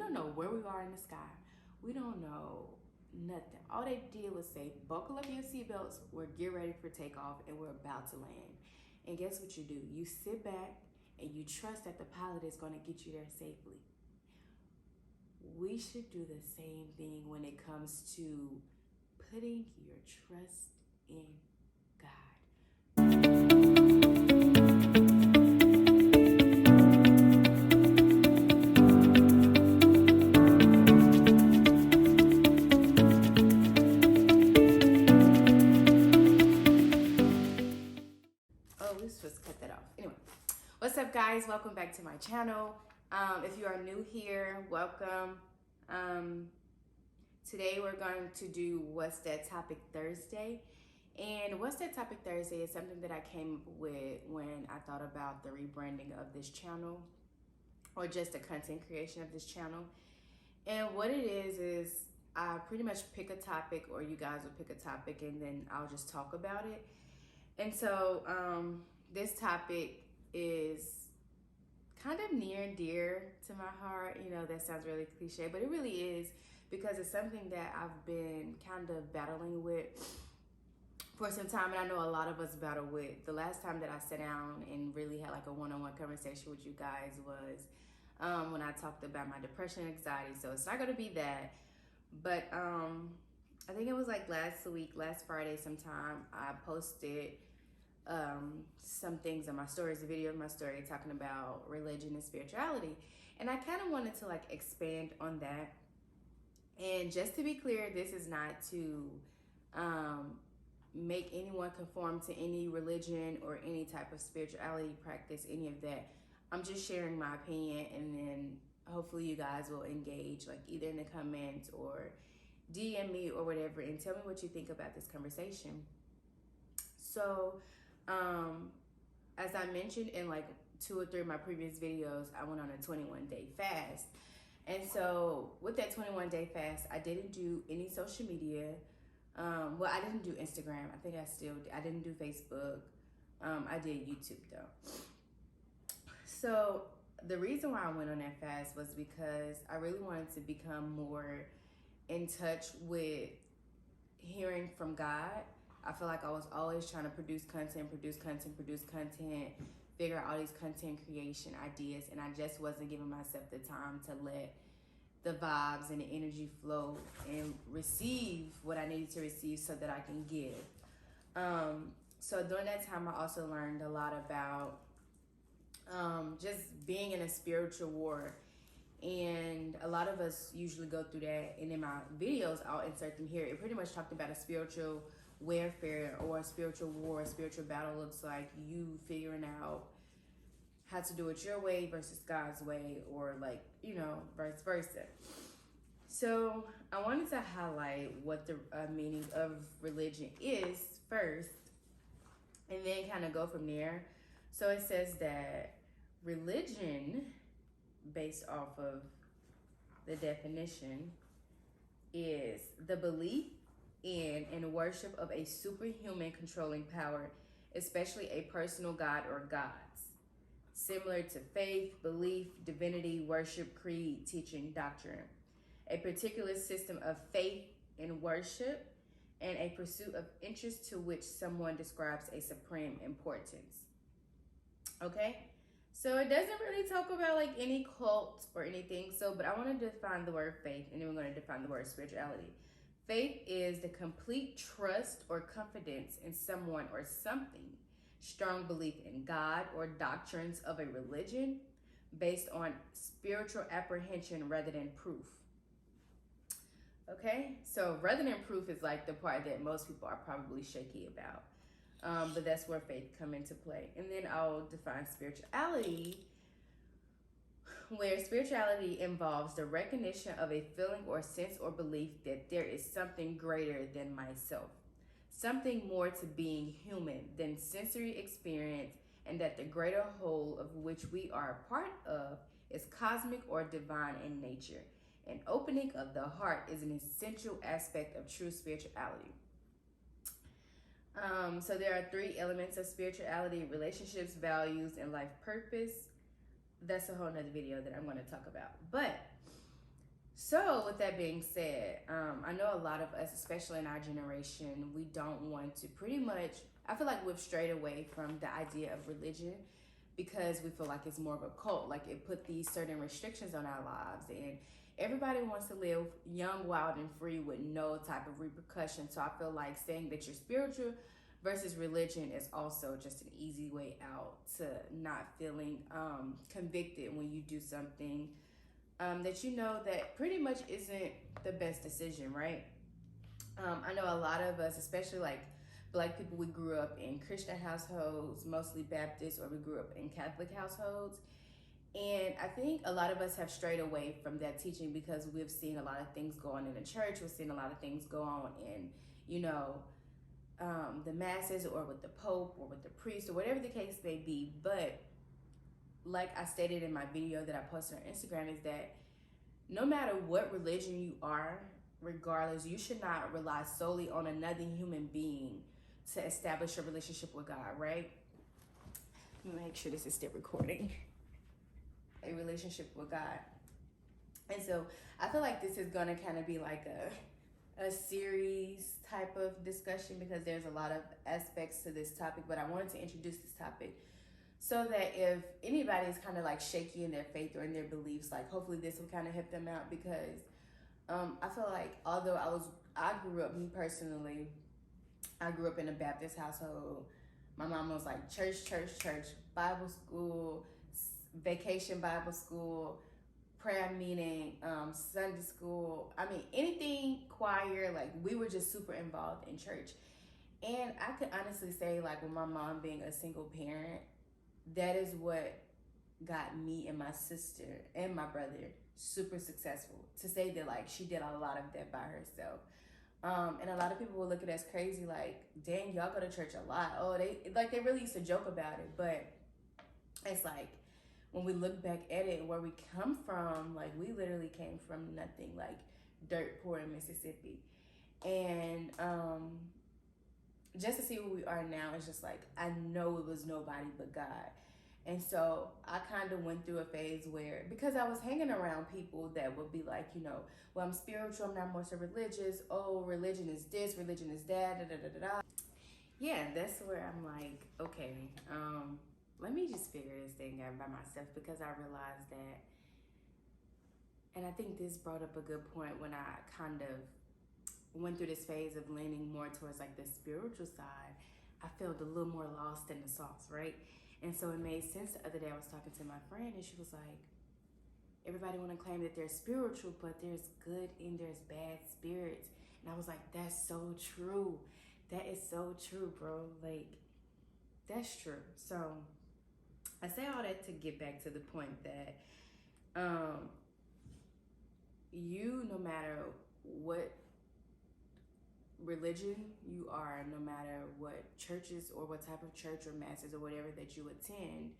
don't know where we are in the sky. We don't know nothing. All they did was say, buckle up your seatbelts, we're get ready for takeoff, and we're about to land. And guess what you do? You sit back and you trust that the pilot is going to get you there safely. We should do the same thing when it comes to putting your trust in God. Oh, we supposed to cut that off. Anyway, what's up, guys? Welcome back to my channel. If you are new here, welcome. Today we're going to do What's That Topic Thursday. And What's That Topic Thursday is something that I came up with when I thought about the rebranding of this channel, or just the content creation of this channel. And what it is I pretty much pick a topic, or you guys will pick a topic, and then I'll just talk about it. And so this topic is kind of near and dear to my heart. You know, that sounds really cliche, but it really is, because it's something that I've been kind of battling with for some time, and I know a lot of us battle with. The last time that I sat down and really had like a one-on-one conversation with you guys was when I talked about my depression and anxiety. So it's not going to be that, but I think it was like last Friday sometime, I posted some things on my stories, a video of my story talking about religion and spirituality. And I kind of wanted to like expand on that. And just to be clear, this is not to make anyone conform to any religion or any type of spirituality practice, any of that. I'm just sharing my opinion, and then hopefully you guys will engage, like either in the comments or DM me or whatever, and tell me what you think about this conversation. So, as I mentioned in like 2 or 3 of my previous videos, I went on a 21-day fast. And so with that 21-day fast, I didn't do any social media. Well, I didn't do Instagram. I think I didn't do Facebook. I did YouTube though. So the reason why I went on that fast was because I really wanted to become more in touch with hearing from God. I feel like I was always trying to produce content, figure out all these content creation ideas, and I just wasn't giving myself the time to let the vibes and the energy flow and receive what I needed to receive so that I can give. So during that time, I also learned a lot about just being in a spiritual war. And a lot of us usually go through that. And in my videos, I'll insert them here. It pretty much talked about a spiritual warfare or a spiritual war. A spiritual battle looks like you figuring out how to do it your way versus God's way, or like, you know, vice versa. So I wanted to highlight what the meaning of religion is first, and then kind of go from there. So it says that religion, based off of the definition, is the belief in and worship of a superhuman controlling power, especially a personal God or gods, similar to faith, belief, divinity, worship, creed, teaching, doctrine. A particular system of faith and worship, and a pursuit of interest to which someone describes a supreme importance. Okay? So it doesn't really talk about like any cult or anything. So, but I want to define the word faith, and then we're going to define the word spirituality. Faith is the complete trust or confidence in someone or something, strong belief in God or doctrines of a religion based on spiritual apprehension rather than proof. Okay, so rather than proof is like the part that most people are probably shaky about. But that's where faith come into play. And then I'll define spirituality, where spirituality involves the recognition of a feeling or sense or belief that there is something greater than myself, something more to being human than sensory experience, and that the greater whole of which we are a part of is cosmic or divine in nature. An opening of the heart is an essential aspect of true spirituality. So there are 3 elements of spirituality: relationships, values, and life purpose. That's a whole nother video that I'm going to talk about. But So, with that being said, I know a lot of us, especially in our generation, we don't want to pretty much, I feel like we've strayed away from the idea of religion because we feel like it's more of a cult. Like it put these certain restrictions on our lives, and everybody wants to live young, wild, and free with no type of repercussion. So, I feel like saying that you're spiritual versus religion is also just an easy way out to not feeling convicted when you do something that you know that pretty much isn't the best decision, right? I know a lot of us, especially like Black people, we grew up in Christian households, mostly Baptist, or we grew up in Catholic households. And I think a lot of us have strayed away from that teaching because we've seen a lot of things go on in the church. We've seen a lot of things go on in, you know, the masses or with the Pope or with the priest or whatever the case may be. But like I stated in my video that I posted on Instagram, is that no matter what religion you are, regardless, you should not rely solely on another human being to establish a relationship with God, right? Let me make sure this is still recording. A relationship with God. And so I feel like this is gonna kind of be like a series type of discussion because there's a lot of aspects to this topic, but I wanted to introduce this topic so that if anybody is kind of like shaky in their faith or in their beliefs, like hopefully this will kind of help them out because I feel like although I grew up, me personally, I grew up in a Baptist household. My mom was like church, Bible school, vacation Bible school, prayer meeting, Sunday school. I mean, anything choir, like we were just super involved in church. And I could honestly say, like, with my mom being a single parent, that is what got me and my sister and my brother super successful. To say that like she did a lot of that by herself. And a lot of people will look at us crazy, like, dang, y'all go to church a lot. Oh, they really used to joke about it, but it's like when we look back at it and where we come from, like we literally came from nothing, like dirt poor in Mississippi. And just to see where we are now, it's just like I know it was nobody but God. And so I kind of went through a phase where, because I was hanging around people that would be like, you know, well, I'm spiritual, I'm not more so religious. Oh, religion is this, religion is that, da da da da da. Yeah, that's where I'm like, okay, let me just figure this thing out by myself because I realized that, and I think this brought up a good point when I kind of went through this phase of leaning more towards like the spiritual side. I felt a little more lost in the sauce, right? And so it made sense. The other day I was talking to my friend and she was like, everybody want to claim that they're spiritual, but there's good and there's bad spirits. And I was like, that's so true. That is so true, bro. Like, that's true. So I say all that to get back to the point that you, no matter what religion you are, no matter what churches or what type of church or masses or whatever that you attend,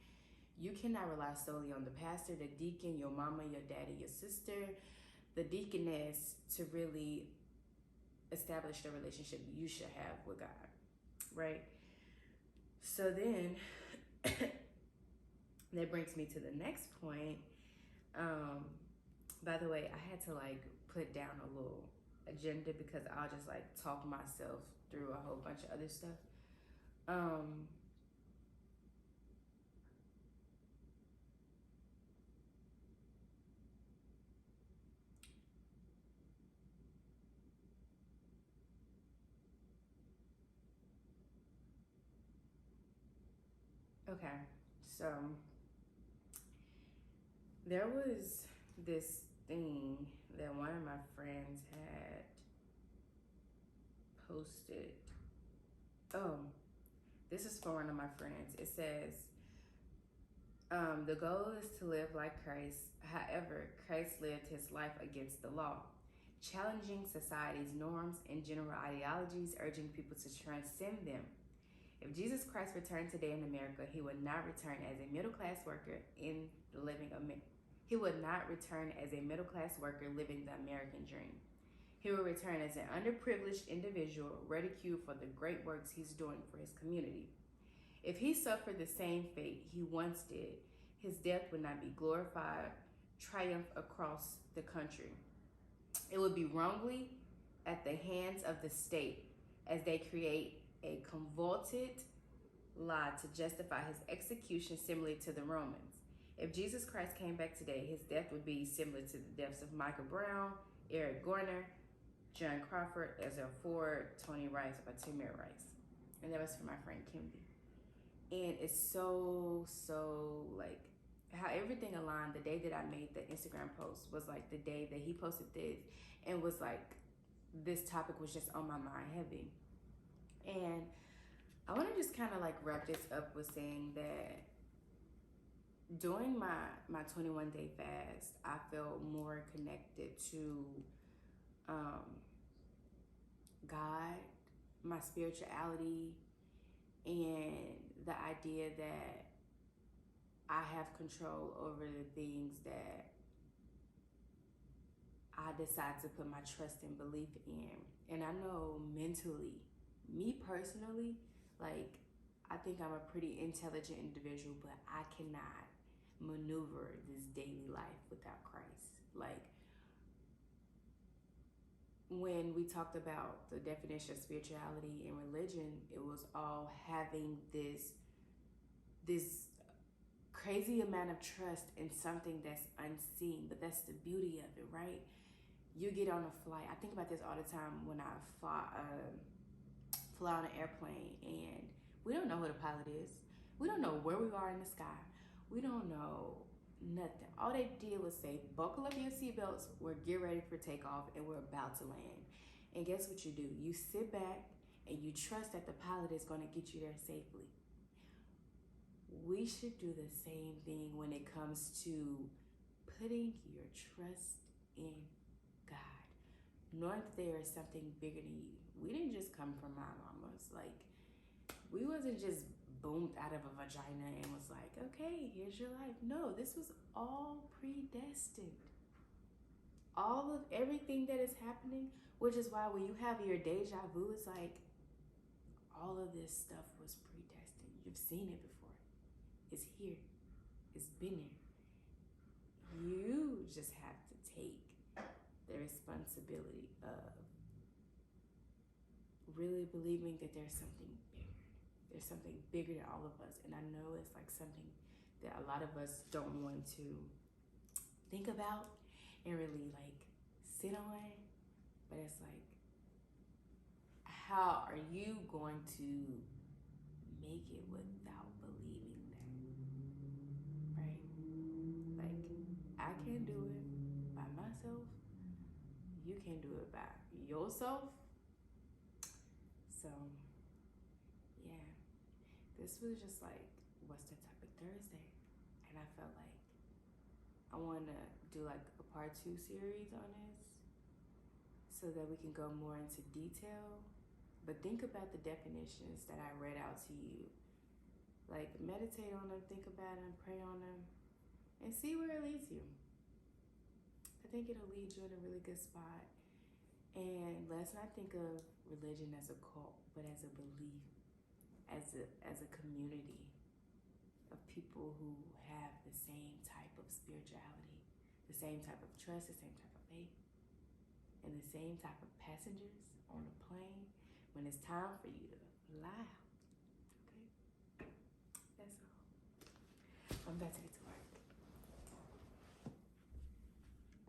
you cannot rely solely on the pastor, the deacon, your mama, your daddy, your sister, the deaconess to really establish the relationship you should have with God, right? So then that brings me to the next point. By the way, I had to like put down a little agenda because I'll just like talk myself through a whole bunch of other stuff. Okay, so there was this thing that one of my friends had posted. Oh, this is for one of my friends. It says, the goal is to live like Christ. However, Christ lived his life against the law, challenging society's norms and general ideologies, urging people to transcend them. If Jesus Christ returned today in America, he would not return as a middle-class worker He would not return as a middle-class worker living the American dream. He will return as an underprivileged individual, ridiculed for the great works he's doing for his community. If he suffered the same fate he once did, his death would not be glorified, triumph across the country. It would be wrongly at the hands of the state as they create a convoluted lie to justify his execution similarly to the Romans. If Jesus Christ came back today, his death would be similar to the deaths of Michael Brown, Eric Garner, John Crawford, Ezra Ford, Tony Rice, or Tamir Rice. And that was for my friend Kimby. And it's so like how everything aligned. The day that I made the Instagram post was like the day that he posted this, and was like this topic was just on my mind heavy. And I want to just kind of like wrap this up with saying that during my 21-day fast, I felt more connected to God, my spirituality, and the idea that I have control over the things that I decide to put my trust and belief in. And I know mentally, me personally, like, I think I'm a pretty intelligent individual, but I cannot maneuver this daily life without Christ. Like, when we talked about the definition of spirituality and religion, it was all having this crazy amount of trust in something that's unseen, but that's the beauty of it, right? You get on a flight. I think about this all the time when I fly on an airplane, and we don't know who the pilot is. We don't know where we are in the sky. We don't know nothing. All they did was say, buckle up your seatbelts, we're getting ready for takeoff, and we're about to land. And guess what you do? You sit back and you trust that the pilot is going to get you there safely. We should do the same thing when it comes to putting your trust in God, knowing that there is something bigger than you. We didn't just come from our mamas. Like, we wasn't just boomed out of a vagina and was like, okay, here's your life. No, this was all predestined. All of everything that is happening, which is why when you have your deja vu, it's like all of this stuff was predestined. You've seen it before. It's here. It's been there. You just have to take the responsibility of really believing that there's something bigger. There's something bigger than all of us. And I know it's like something that a lot of us don't want to think about and really like sit on. But it's like, how are you going to make it without believing that? Right? Like, I can't do it by myself. You can't do it by yourself. So, yeah. This was just like, what's the topic Thursday? And I felt like I want to do like a part 2 series on this so that we can go more into detail. But think about the definitions that I read out to you. Like, meditate on them, think about them, pray on them, and see where it leads you. I think it'll lead you in a really good spot. And let's not think of religion as a cult, but as a belief, as a community of people who have the same type of spirituality, the same type of trust, the same type of faith, and the same type of passengers on the plane when it's time for you to fly. Okay? That's all. I'm about to get to work.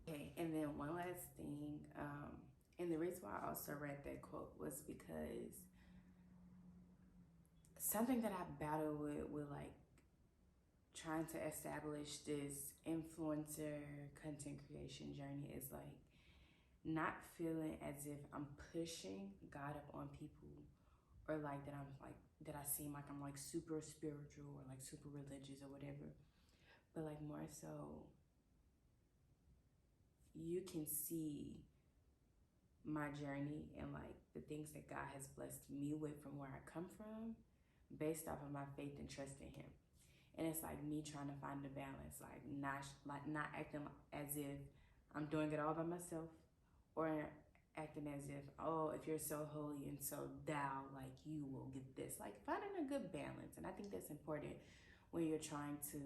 Okay, and then one last thing, and the reason why I also read that quote was because something that I battle with like trying to establish this influencer content creation journey is like not feeling as if I'm pushing God up on people, or like that I'm like, that I seem like I'm like super spiritual or like super religious or whatever, but like more so you can see my journey and like the things that God has blessed me with from where I come from based off of my faith and trust in him. And it's like me trying to find the balance, like not acting as if I'm doing it all by myself, or acting as if, oh, if you're so holy and so thou, like you will get this. Like finding a good balance. And I think that's important when you're trying to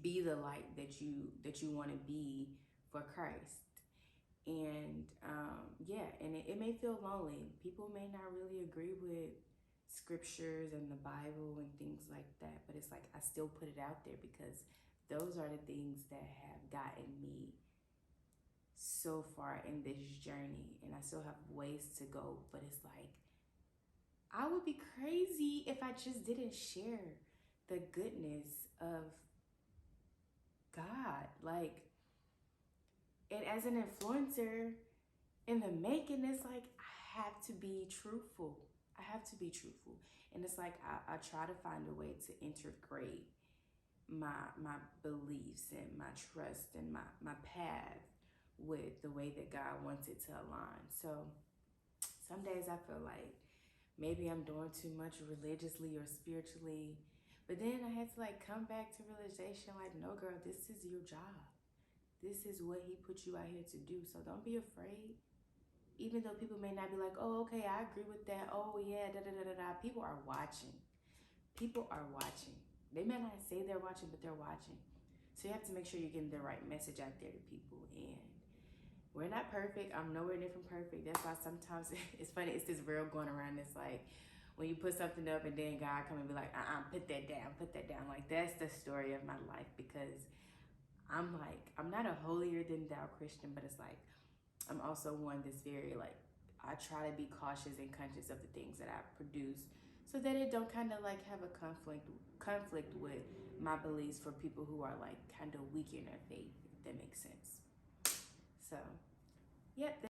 be the light that you want to be for Christ. And yeah, and it may feel lonely. People may not really agree with scriptures and the Bible and things like that, but it's like I still put it out there because those are the things that have gotten me so far in this journey, and I still have ways to go. But it's like I would be crazy if I just didn't share the goodness of God. Like, and as an influencer in the making, it's like I have to be truthful. I have to be truthful. And it's like I try to find a way to integrate my beliefs and my trust and my path with the way that God wants it to align. So some days I feel like maybe I'm doing too much religiously or spiritually. But then I had to like come back to realization like, no, girl, this is your job. This is what he put you out here to do. So don't be afraid. Even though people may not be like, oh, okay, I agree with that. Oh, yeah, da da da da da. People are watching. People are watching. They may not say they're watching, but they're watching. So you have to make sure you're getting the right message out there to people. And we're not perfect. I'm nowhere near from perfect. That's why sometimes it's funny. It's this reel going around. It's like when you put something up and then God come and be like, put that down, put that down. Like that's the story of my life because I'm not a holier than thou Christian, but it's like I'm also one that's very like I try to be cautious and conscious of the things that I produce so that it don't kind of like have a conflict with my beliefs for people who are like kind of weak in their faith, if that makes sense. So, yep.